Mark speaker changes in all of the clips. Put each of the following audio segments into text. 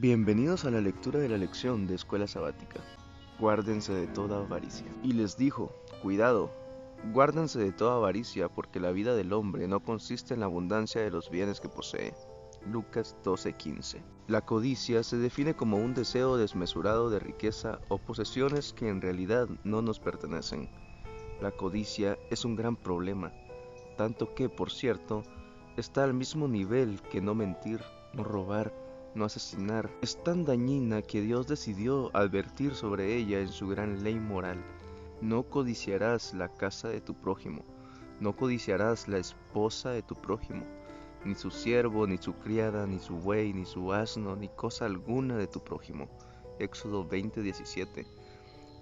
Speaker 1: Bienvenidos a la lectura de la lección de Escuela Sabática. Guárdense de toda avaricia. Y les dijo, cuidado, guárdense de toda avaricia, porque la vida del hombre no consiste en la abundancia de los bienes que posee. Lucas 12:15. La codicia se define como un deseo desmesurado de riqueza o posesiones que en realidad no nos pertenecen. La codicia es un gran problema, tanto que, por cierto, está al mismo nivel que no mentir, no robar, no asesinar. Es tan dañina que Dios decidió advertir sobre ella en su gran ley moral. No codiciarás la casa de tu prójimo, no codiciarás la esposa de tu prójimo, ni su siervo, ni su criada, ni su buey, ni su asno, ni cosa alguna de tu prójimo. Éxodo 20:17.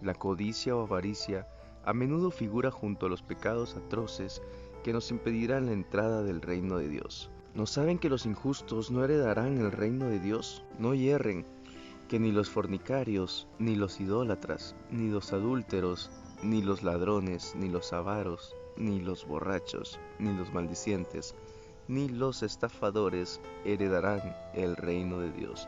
Speaker 1: La codicia o avaricia a menudo figura junto a los pecados atroces que nos impedirán la entrada del reino de Dios. ¿No saben que los injustos no heredarán el reino de Dios? No hierren, que ni los fornicarios, ni los idólatras, ni los adúlteros, ni los ladrones, ni los avaros, ni los borrachos, ni los maldicientes, ni los estafadores heredarán el reino de Dios.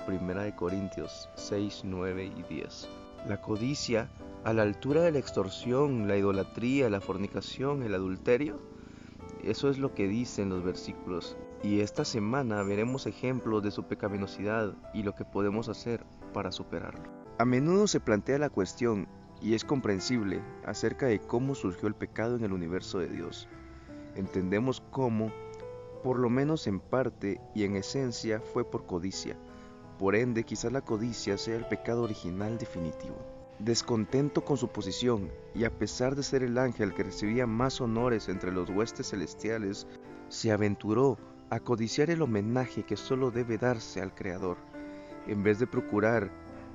Speaker 1: 1 Corintios 6, 9 y 10. La codicia, a la altura de la extorsión, la idolatría, la fornicación, el adulterio, eso es lo que dicen los versículos. Y esta semana veremos ejemplos de su pecaminosidad y lo que podemos hacer para superarlo. A menudo se plantea la cuestión, y es comprensible, acerca de cómo surgió el pecado en el universo de Dios. Entendemos cómo, por lo menos en parte y en esencia, fue por codicia. Por ende, quizás la codicia sea el pecado original definitivo. Descontento con su posición, y a pesar de ser el ángel que recibía más honores entre los huestes celestiales, se aventuró a codiciar el homenaje que solo debe darse al Creador. En vez de procurar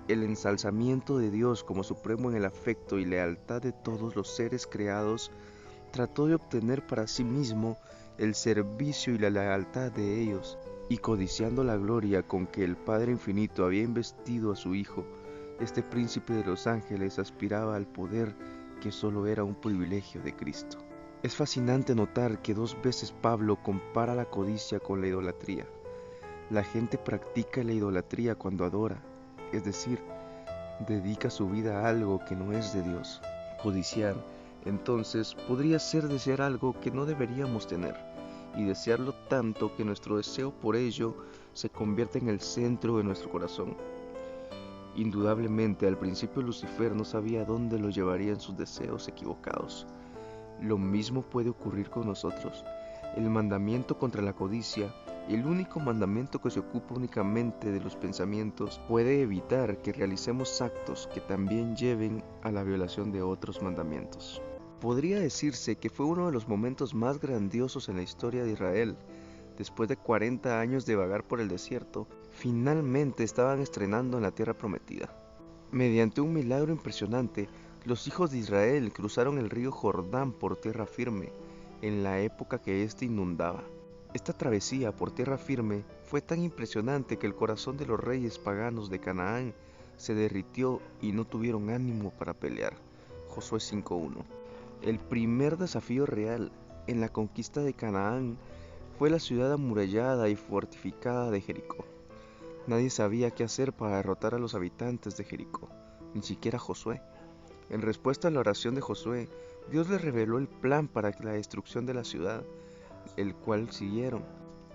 Speaker 1: el ensalzamiento de Dios como supremo en el afecto y lealtad de todos los seres creados, trató de obtener para sí mismo el servicio y la lealtad de ellos, y codiciando la gloria con que el Padre Infinito había investido a su Hijo, este príncipe de los ángeles aspiraba al poder que solo era un privilegio de Cristo. Es fascinante notar que 2 veces Pablo compara la codicia con la idolatría. La gente practica la idolatría cuando adora, es decir, dedica su vida a algo que no es de Dios. Codiciar, entonces, podría ser desear algo que no deberíamos tener, y desearlo tanto que nuestro deseo por ello se convierte en el centro de nuestro corazón. Indudablemente, al principio Lucifer no sabía dónde lo llevarían sus deseos equivocados. Lo mismo puede ocurrir con nosotros. El mandamiento contra la codicia, el único mandamiento que se ocupa únicamente de los pensamientos, puede evitar que realicemos actos que también lleven a la violación de otros mandamientos. Podría decirse que fue uno de los momentos más grandiosos en la historia de Israel. Después de 40 años de vagar por el desierto, finalmente estaban estrenando en la tierra prometida. Mediante un milagro impresionante, los hijos de Israel cruzaron el río Jordán por tierra firme, en la época que éste inundaba. Esta travesía por tierra firme fue tan impresionante que el corazón de los reyes paganos de Canaán se derritió y no tuvieron ánimo para pelear. Josué 5:1. El primer desafío real en la conquista de Canaán fue la ciudad amurallada y fortificada de Jericó. Nadie sabía qué hacer para derrotar a los habitantes de Jericó, ni siquiera Josué. En respuesta a la oración de Josué, Dios les reveló el plan para la destrucción de la ciudad, el cual siguieron.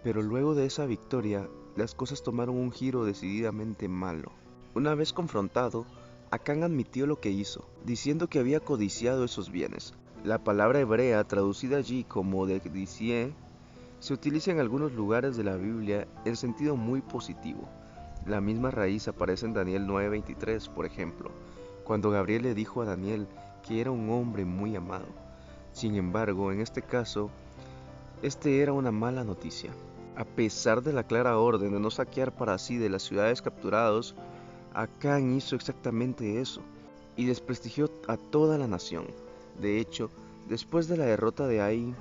Speaker 1: Pero luego de esa victoria, las cosas tomaron un giro decididamente malo. Una vez confrontado, Acán admitió lo que hizo, diciendo que había codiciado esos bienes. La palabra hebrea, traducida allí como dedicié, se utiliza en algunos lugares de la Biblia en sentido muy positivo. La misma raíz aparece en Daniel 9:23, por ejemplo, cuando Gabriel le dijo a Daniel que era un hombre muy amado. Sin embargo, en este caso, este era una mala noticia. A pesar de la clara orden de no saquear para sí de las ciudades capturadas, Acán hizo exactamente eso, y desprestigió a toda la nación. De hecho, después de la derrota de Ai,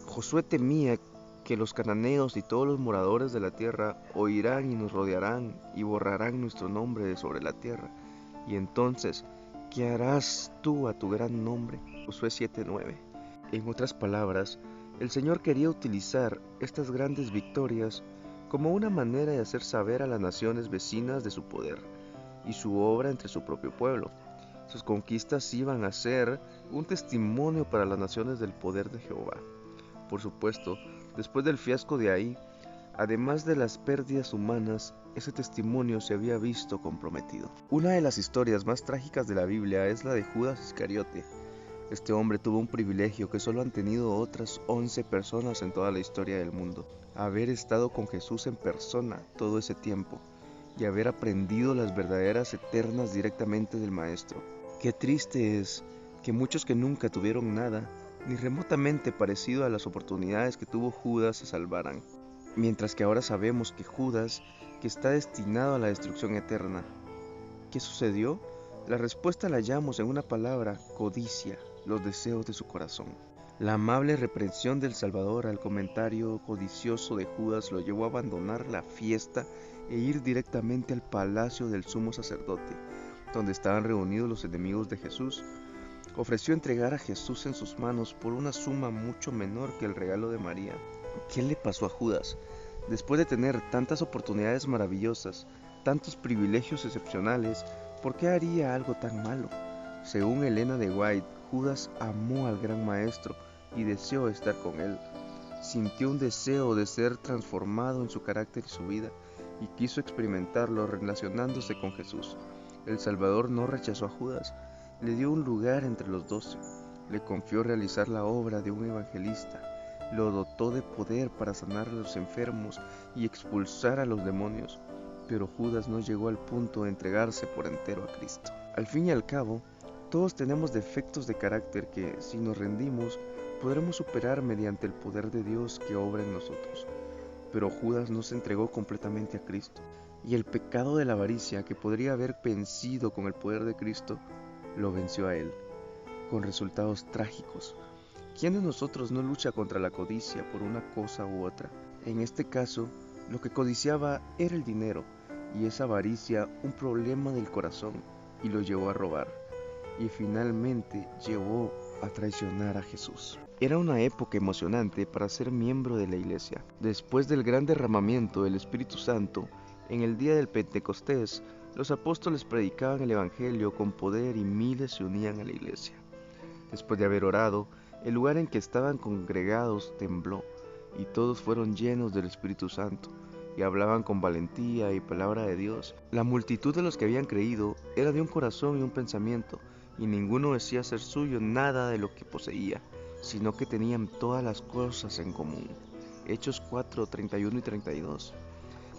Speaker 1: Josué temía que los cananeos y todos los moradores de la tierra oirán y nos rodearán y borrarán nuestro nombre de sobre la tierra. Y entonces, ¿qué harás tú a tu gran nombre? Josué 7:9. En otras palabras, el Señor quería utilizar estas grandes victorias como una manera de hacer saber a las naciones vecinas de su poder y su obra entre su propio pueblo. Sus conquistas iban a ser un testimonio para las naciones del poder de Jehová. Por supuesto, después del fiasco de Ai, además de las pérdidas humanas, ese testimonio se había visto comprometido. Una de las historias más trágicas de la Biblia es la de Judas Iscariote. Este hombre tuvo un privilegio que solo han tenido otras 11 personas en toda la historia del mundo: haber estado con Jesús en persona todo ese tiempo y haber aprendido las verdaderas eternas directamente del Maestro. Qué triste es que muchos que nunca tuvieron nada, ni remotamente parecido a las oportunidades que tuvo Judas, se salvaran, mientras que ahora sabemos que Judas, que está destinado a la destrucción eterna. ¿Qué sucedió? La respuesta la hallamos en una palabra: codicia, los deseos de su corazón. La amable reprensión del Salvador al comentario codicioso de Judas lo llevó a abandonar la fiesta e ir directamente al palacio del sumo sacerdote, donde estaban reunidos los enemigos de Jesús. Ofreció entregar a Jesús en sus manos por una suma mucho menor que el regalo de María. ¿Qué le pasó a Judas? Después de tener tantas oportunidades maravillosas, tantos privilegios excepcionales, ¿por qué haría algo tan malo? Según Elena de White, Judas amó al gran maestro y deseó estar con él. Sintió un deseo de ser transformado en su carácter y su vida, y quiso experimentarlo relacionándose con Jesús. El Salvador no rechazó a Judas, le dio un lugar entre los 12, le confió realizar la obra de un evangelista, lo dotó de poder para sanar a los enfermos y expulsar a los demonios, pero Judas no llegó al punto de entregarse por entero a Cristo. Al fin y al cabo, todos tenemos defectos de carácter que, si nos rendimos, podremos superar mediante el poder de Dios que obra en nosotros. Pero Judas no se entregó completamente a Cristo, y el pecado de la avaricia, que podría haber vencido con el poder de Cristo, lo venció a él, con resultados trágicos. ¿Quién de nosotros no lucha contra la codicia por una cosa u otra? En este caso, lo que codiciaba era el dinero, y esa avaricia un problema del corazón, y lo llevó a robar, y finalmente llevó a traicionar a Jesús. Era una época emocionante para ser miembro de la iglesia. Después del gran derramamiento del Espíritu Santo, en el día del Pentecostés, los apóstoles predicaban el Evangelio con poder y miles se unían a la iglesia. Después de haber orado, el lugar en que estaban congregados tembló, y todos fueron llenos del Espíritu Santo, y hablaban con valentía y palabra de Dios. La multitud de los que habían creído era de un corazón y un pensamiento, y ninguno decía ser suyo nada de lo que poseía, sino que tenían todas las cosas en común. Hechos 4, 31 y 32.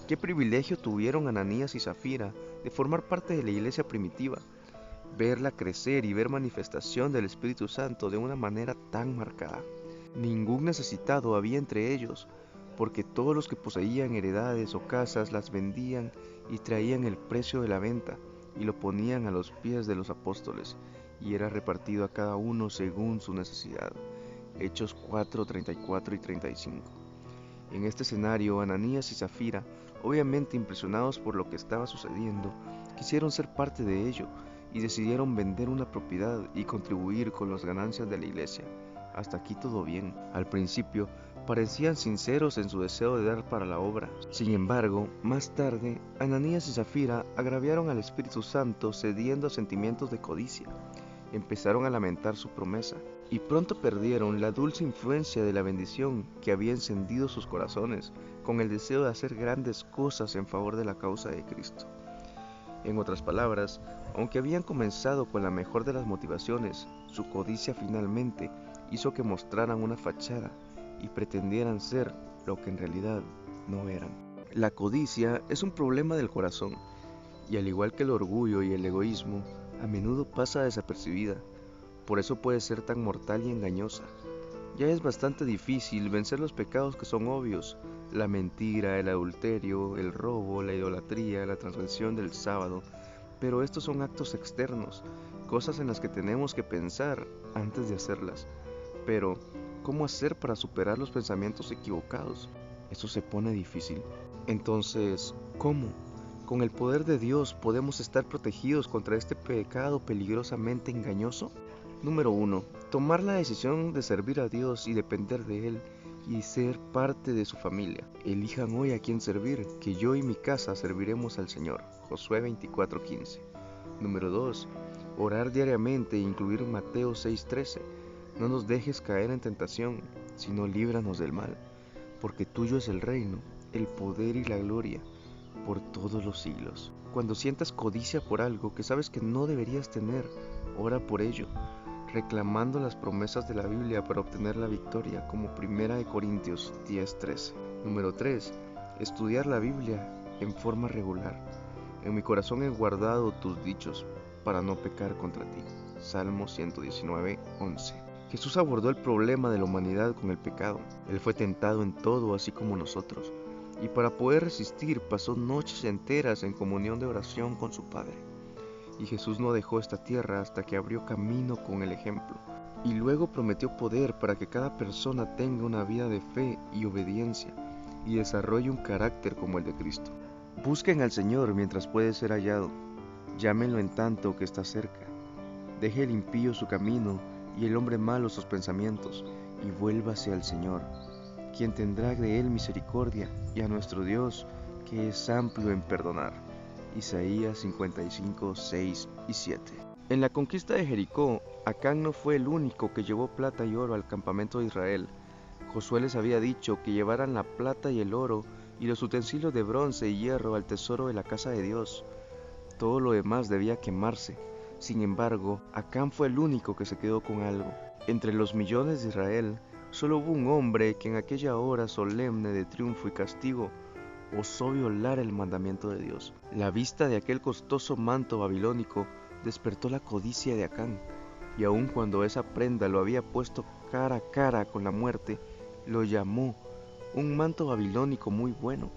Speaker 1: Qué privilegio tuvieron Ananías y Zafira de formar parte de la iglesia primitiva, verla crecer y ver manifestación del Espíritu Santo de una manera tan marcada. Ningún necesitado había entre ellos, porque todos los que poseían heredades o casas las vendían y traían el precio de la venta y lo ponían a los pies de los apóstoles, y era repartido a cada uno según su necesidad. Hechos 4, 34 y 35. En este escenario, Ananías y Zafira, obviamente impresionados por lo que estaba sucediendo, quisieron ser parte de ello y decidieron vender una propiedad y contribuir con las ganancias de la iglesia. Hasta aquí todo bien. Al principio, parecían sinceros en su deseo de dar para la obra. Sin embargo, más tarde, Ananías y Zafira agraviaron al Espíritu Santo cediendo a sentimientos de codicia. Empezaron a lamentar su promesa, y pronto perdieron la dulce influencia de la bendición que había encendido sus corazones con el deseo de hacer grandes cosas en favor de la causa de Cristo. En otras palabras, aunque habían comenzado con la mejor de las motivaciones, su codicia finalmente hizo que mostraran una fachada y pretendieran ser lo que en realidad no eran. La codicia es un problema del corazón, y al igual que el orgullo y el egoísmo, a menudo pasa desapercibida. Por eso puede ser tan mortal y engañosa. Ya es bastante difícil vencer los pecados que son obvios: la mentira, el adulterio, el robo, la idolatría, la transgresión del sábado. Pero estos son actos externos, cosas en las que tenemos que pensar antes de hacerlas. Pero, ¿cómo hacer para superar los pensamientos equivocados? Eso se pone difícil. Entonces, ¿cómo? ¿Con el poder de Dios podemos estar protegidos contra este pecado peligrosamente engañoso? Número 1. Tomar la decisión de servir a Dios y depender de Él, y ser parte de su familia. Elijan hoy a quién servir, que yo y mi casa serviremos al Señor. Josué 24:15. Número 2. Orar diariamente e incluir Mateo 6:13. No nos dejes caer en tentación, sino líbranos del mal, porque tuyo es el reino, el poder y la gloria, por todos los siglos. Cuando sientas codicia por algo que sabes que no deberías tener, ora por ello, reclamando las promesas de la Biblia para obtener la victoria, como 1 Corintios 10:13. Número 3. Estudiar la Biblia en forma regular. En mi corazón he guardado tus dichos para no pecar contra ti. Salmo 119:11. Jesús abordó el problema de la humanidad con el pecado. Él fue tentado en todo, así como nosotros, y para poder resistir pasó noches enteras en comunión de oración con su Padre. Y Jesús no dejó esta tierra hasta que abrió camino con el ejemplo, y luego prometió poder para que cada persona tenga una vida de fe y obediencia, y desarrolle un carácter como el de Cristo. Busquen al Señor mientras puede ser hallado, llámenlo en tanto que está cerca. Deje el impío su camino y el hombre malo sus pensamientos, y vuélvase al Señor, quien tendrá de él misericordia, y a nuestro Dios, que es amplio en perdonar. Isaías 55:6 y 7. En la conquista de Jericó, Acán no fue el único que llevó plata y oro al campamento de Israel. Josué les había dicho que llevaran la plata y el oro y los utensilios de bronce y hierro al tesoro de la casa de Dios. Todo lo demás debía quemarse. Sin embargo, Acán fue el único que se quedó con algo. Entre los millones de Israel, solo hubo un hombre que en aquella hora solemne de triunfo y castigo osó violar el mandamiento de Dios. La vista de aquel costoso manto babilónico despertó la codicia de Acán, y aun cuando esa prenda lo había puesto cara a cara con la muerte, lo llamó un manto babilónico muy bueno.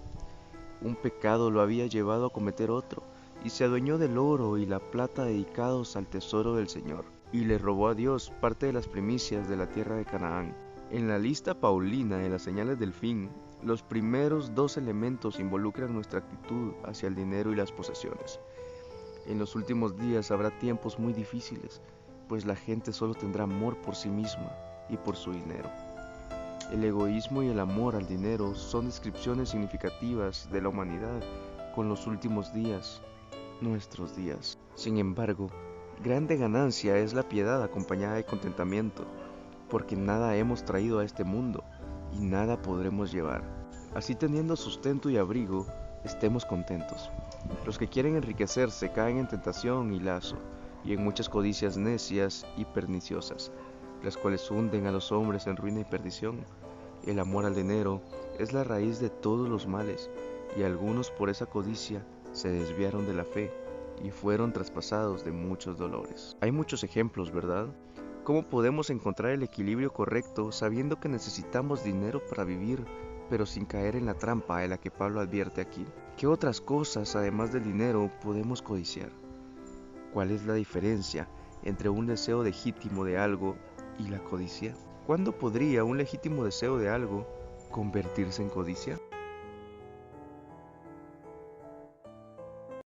Speaker 1: Un pecado lo había llevado a cometer otro, y se adueñó del oro y la plata dedicados al tesoro del Señor, y le robó a Dios parte de las primicias de la tierra de Canaán. En la lista paulina de las señales del fin, los primeros 2 elementos involucran nuestra actitud hacia el dinero y las posesiones. En los últimos días habrá tiempos muy difíciles, pues la gente solo tendrá amor por sí misma y por su dinero. El egoísmo y el amor al dinero son descripciones significativas de la humanidad con los últimos días, nuestros días. Sin embargo, grande ganancia es la piedad acompañada de contentamiento, porque nada hemos traído a este mundo y nada podremos llevar. Así, teniendo sustento y abrigo, estemos contentos. Los que quieren enriquecerse caen en tentación y lazo, y en muchas codicias necias y perniciosas, las cuales hunden a los hombres en ruina y perdición. El amor al dinero es la raíz de todos los males, y algunos por esa codicia se desviaron de la fe y fueron traspasados de muchos dolores. Hay muchos ejemplos, ¿verdad? ¿Cómo podemos encontrar el equilibrio correcto sabiendo que necesitamos dinero para vivir, pero sin caer en la trampa de la que Pablo advierte aquí? ¿Qué otras cosas, además del dinero, podemos codiciar? ¿Cuál es la diferencia entre un deseo legítimo de algo y la codicia? ¿Cuándo podría un legítimo deseo de algo convertirse en codicia?